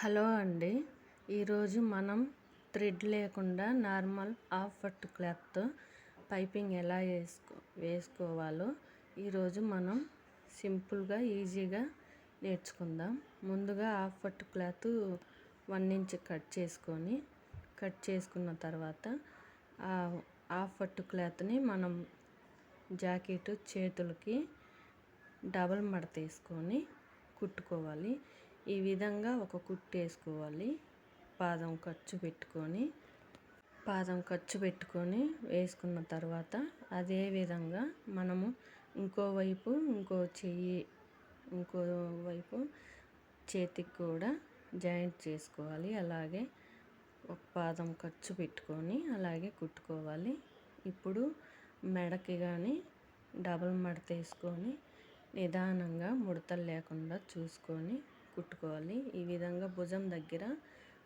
Hello అండి. ఈరోజు మనం థ్రెడ్ లేకుండా నార్మల్ హాఫ్ పట్టు క్లాత్తో పైపింగ్ ఎలా వేసుకోవాలో ఈరోజు మనం సింపుల్గా ఈజీగా నేర్చుకుందాం. ముందుగా హాఫ్ పట్టు క్లాత్ 1 ఇంచ్ కట్ చేసుకున్న తర్వాత ఆ హాఫ్ పట్టు క్లాత్ని మనం జాకెట్ చేతులకి డబల్ మడత వేసుకొని కుట్టుకోవాలి. ఈ విధంగా ఒక కుట్టు వేసుకోవాలి. పాదం ఖర్చు పెట్టుకొని వేసుకున్న తర్వాత అదే విధంగా మనము ఇంకో వైపు చేతికి కూడా జాయింట్ చేసుకోవాలి. అలాగే ఒక పాదం ఖర్చు పెట్టుకొని అలాగే కుట్టుకోవాలి. ఇప్పుడు మెడకి కానీ డబల్ మడత వేసుకొని నిదానంగా ముడతలు లేకుండా చూసుకొని కుట్టుకోవాలి. ఈ విధంగా భుజం దగ్గర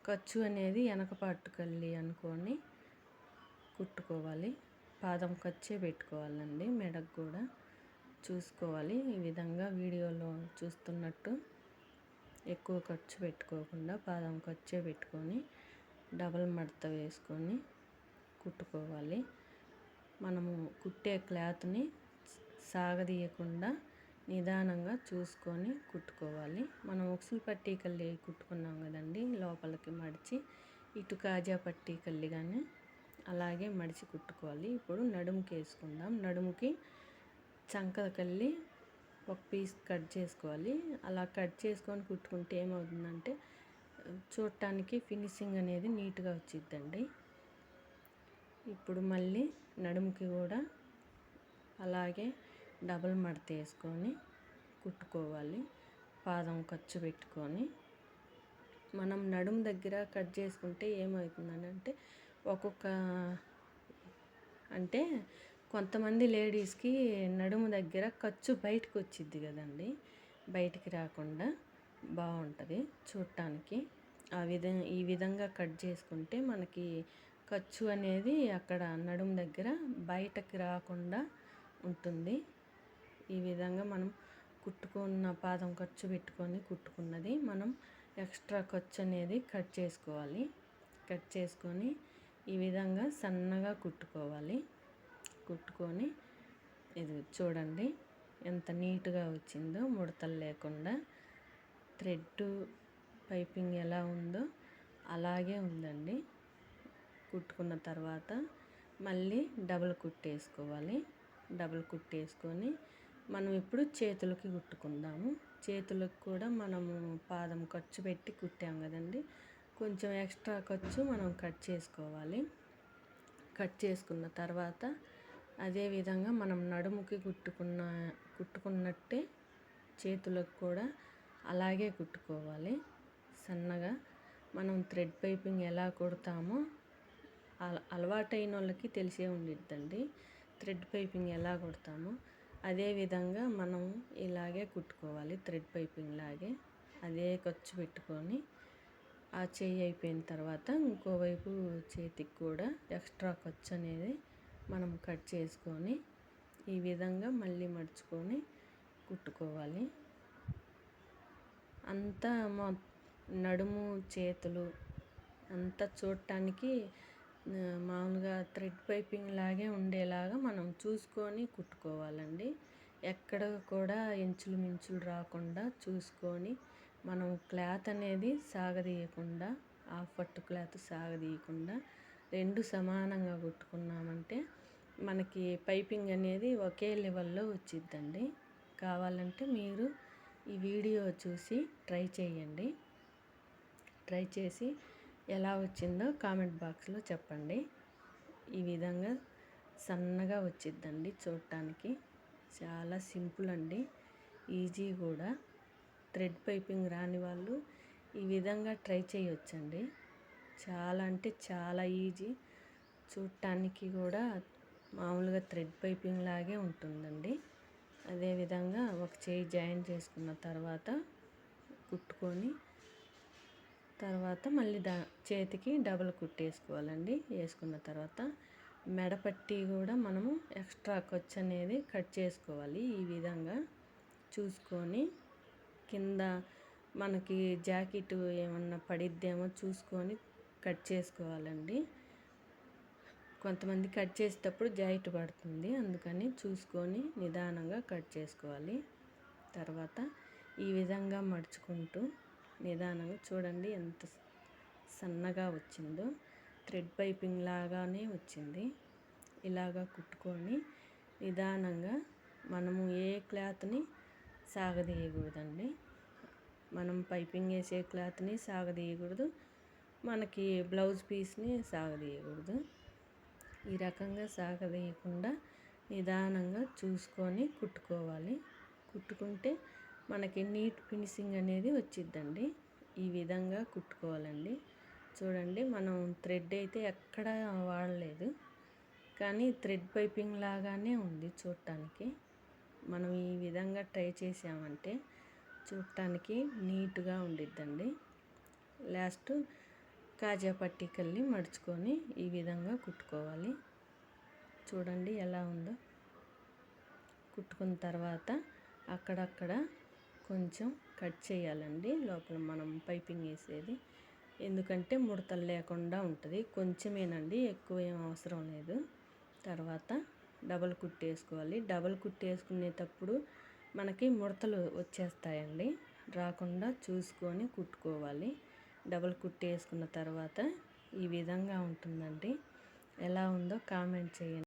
ఖర్చు అనేది వెనక పట్టుకెళ్ళి అనుకొని కుట్టుకోవాలి. పాదం ఖర్చే పెట్టుకోవాలండి. మెడకు కూడా చూసుకోవాలి. ఈ విధంగా వీడియోలో చూస్తున్నట్టు ఎక్కువ ఖర్చు పెట్టుకోకుండా పాదం ఖర్చే పెట్టుకొని డబల్ మడత వేసుకొని కుట్టుకోవాలి. మనము కుట్టే క్లాత్ని సాగదీయకుండా నిదానంగా చూసుకొని కుట్టుకోవాలి. మనం ఉక్సులు పట్టీ కల్లి కుట్టుకున్నాం కదండి, లోపలికి మడిచి ఇటు కాజా పట్టీ కల్లి కానీ అలాగే మడిచి కుట్టుకోవాలి. ఇప్పుడు నడుముకి వేసుకుందాం. నడుముకి చంక కల్లి ఒక పీస్ కట్ చేసుకోవాలి. అలా కట్ చేసుకొని కుట్టుకుంటే ఏమవుతుందంటే చూడటానికి ఫినిషింగ్ అనేది నీట్గా వచ్చిద్దండి. ఇప్పుడు మళ్ళీ నడుముకి కూడా అలాగే డబల్ మడత వేసుకొని కుట్టుకోవాలి. పాదం ఖర్చు పెట్టుకొని మనం నడుము దగ్గర కట్ చేసుకుంటే ఏమవుతుందంటే అంటే కొంతమంది లేడీస్కి నడుము దగ్గర ఖర్చు బయటకు వచ్చిద్ది కదండి. బయటికి రాకుండా బాగుంటుంది చూడటానికి. ఈ విధంగా కట్ చేసుకుంటే మనకి ఖర్చు అనేది అక్కడ నడుము దగ్గర బయటకి రాకుండా ఉంటుంది. ఈ విధంగా మనం కుట్టుకున్న పాదం ఖర్చు పెట్టుకొని కుట్టుకున్నది మనం ఎక్స్ట్రా ఖర్చు అనేది కట్ చేసుకోవాలి. కట్ చేసుకొని ఈ విధంగా సన్నగా కుట్టుకోవాలి. కుట్టుకొని ఇది చూడండి ఎంత నీట్గా వచ్చిందో, ముడతలు లేకుండా. థ్రెడ్ పైపింగ్ ఎలా ఉందో అలాగే ఉందండి. కుట్టుకున్న తర్వాత మళ్ళీ డబుల్ కుట్టేసుకోవాలి. డబుల్ కుట్టేసుకొని మనం ఇప్పుడు చేతులకి కుట్టుకుందాము. చేతులకు కూడా మనము పాదం ఖర్చు పెట్టి కుట్టాం కదండి, కొంచెం ఎక్స్ట్రా ఖర్చు మనం కట్ చేసుకోవాలి. కట్ చేసుకున్న తర్వాత అదేవిధంగా మనం నడుముకి కుట్టుకున్నట్టే చేతులకు కూడా అలాగే కుట్టుకోవాలి. సన్నగా మనం థ్రెడ్ పైపింగ్ ఎలా కుడతామో అలవాటైన వాళ్ళకి తెలిసే ఉండిద్దండి. థ్రెడ్ పైపింగ్ ఎలా కుడతామో అదేవిధంగా మనం ఇలాగే కుట్టుకోవాలి. థ్రెడ్ పైపింగ్ లాగే అదే ఖర్చు పెట్టుకొని ఆ చెయ్యి అయిపోయిన తర్వాత ఇంకోవైపు చేతికి కూడా ఎక్స్ట్రా ఖర్చు అనేది మనం కట్ చేసుకొని ఈ విధంగా మళ్ళీ మడుచుకొని కుట్టుకోవాలి. అంతా నడుము చేతులు అంతా చూడటానికి మామూలుగా థ్రెడ్ పైపింగ్ లాగే ఉండేలాగా మనం చూసుకొని కుట్టుకోవాలండి. ఎక్కడ కూడా ఇంచులు మించులు రాకుండా చూసుకొని మనం క్లాత్ అనేది సాగదీయకుండా, హాఫ్ పట్టు క్లాత్ సాగదీయకుండా రెండు సమానంగా కుట్టుకున్నామంటే మనకి పైపింగ్ అనేది ఒకే లెవెల్లో వచ్చిద్దండి. కావాలంటే మీరు ఈ వీడియో చూసి ట్రై చేయండి. ట్రై చేసి ఎలా వచ్చిందో కామెంట్ బాక్స్లో చెప్పండి. ఈ విధంగా సన్నగా వచ్చిద్దండి. చూడటానికి చాలా సింపుల్ అండి, ఈజీ కూడా. థ్రెడ్ పైపింగ్ రాని వాళ్ళు ఈ విధంగా ట్రై చేయొచ్చండి. చాలా అంటే చాలా ఈజీ. చూడటానికి కూడా మామూలుగా థ్రెడ్ పైపింగ్ లాగే ఉంటుందండి. అదేవిధంగా ఒక చేయి జాయిన్ చేసుకున్న తర్వాత కుట్టుకొని తర్వాత మళ్ళీ చేతికి డబుల్ కుట్టేసుకోవాలండి. వేసుకున్న తర్వాత మెడపట్టి కూడా మనము ఎక్స్ట్రా ఖర్చు అనేది కట్ చేసుకోవాలి. ఈ విధంగా చూసుకొని కింద మనకి జాకెట్ ఏమన్నా పడిద్దేమో చూసుకొని కట్ చేసుకోవాలండి. కొంతమంది కట్ చేసేటప్పుడు జాకెట్ పడుతుంది, అందుకని చూసుకొని నిదానంగా కట్ చేసుకోవాలి. తర్వాత ఈ విధంగా మడుచుకుంటూ నిదానంగా చూడండి ఎంత సన్నగా వచ్చిందో, థ్రెడ్ పైపింగ్ లాగానే వచ్చింది. ఇలాగా కుట్టుకొని నిదానంగా మనము ఏ క్లాత్ని సాగదీయకూడదండి. మనం పైపింగ్ వేసే క్లాత్ని సాగదీయకూడదు, మనకి బ్లౌజ్ పీస్ని సాగదీయకూడదు. ఈ రకంగా సాగదీయకుండా నిదానంగా చూసుకొని కుట్టుకోవాలి. కుట్టుకుంటే మనకి నీట్ ఫినిషింగ్ అనేది వచ్చిద్దండి. ఈ విధంగా కుట్టుకోవాలండి. చూడండి, మనం థ్రెడ్ అయితే ఎక్కడా వాడలేదు, కానీ థ్రెడ్ పైపింగ్ లాగానే ఉంది చూడటానికి. మనం ఈ విధంగా ట్రై చేసామంటే చూడటానికి నీట్గా ఉండిద్దండి. లాస్ట్ కాజా పట్టీకల్ని మడుచుకొని ఈ విధంగా కుట్టుకోవాలి. చూడండి ఎలా ఉందో. కుట్టుకున్న తర్వాత అక్కడక్కడ కొంచెం కట్ చేయాలండి, లోపల మనం పైపింగ్ వేసేది. ఎందుకంటే ముడతలు లేకుండా ఉంటుంది. కొంచెమేనండి, ఎక్కువ ఏం అవసరం లేదు. తర్వాత డబల్ కుట్టేసుకోవాలి. డబల్ కుట్టేసుకునేటప్పుడు మనకి ముడతలు వచ్చేస్తాయండి, రాకుండా చూసుకొని కుట్టుకోవాలి. డబల్ కుట్టేసుకున్న తర్వాత ఈ విధంగా ఉంటుందండి. ఎలా ఉందో కామెంట్ చేయండి.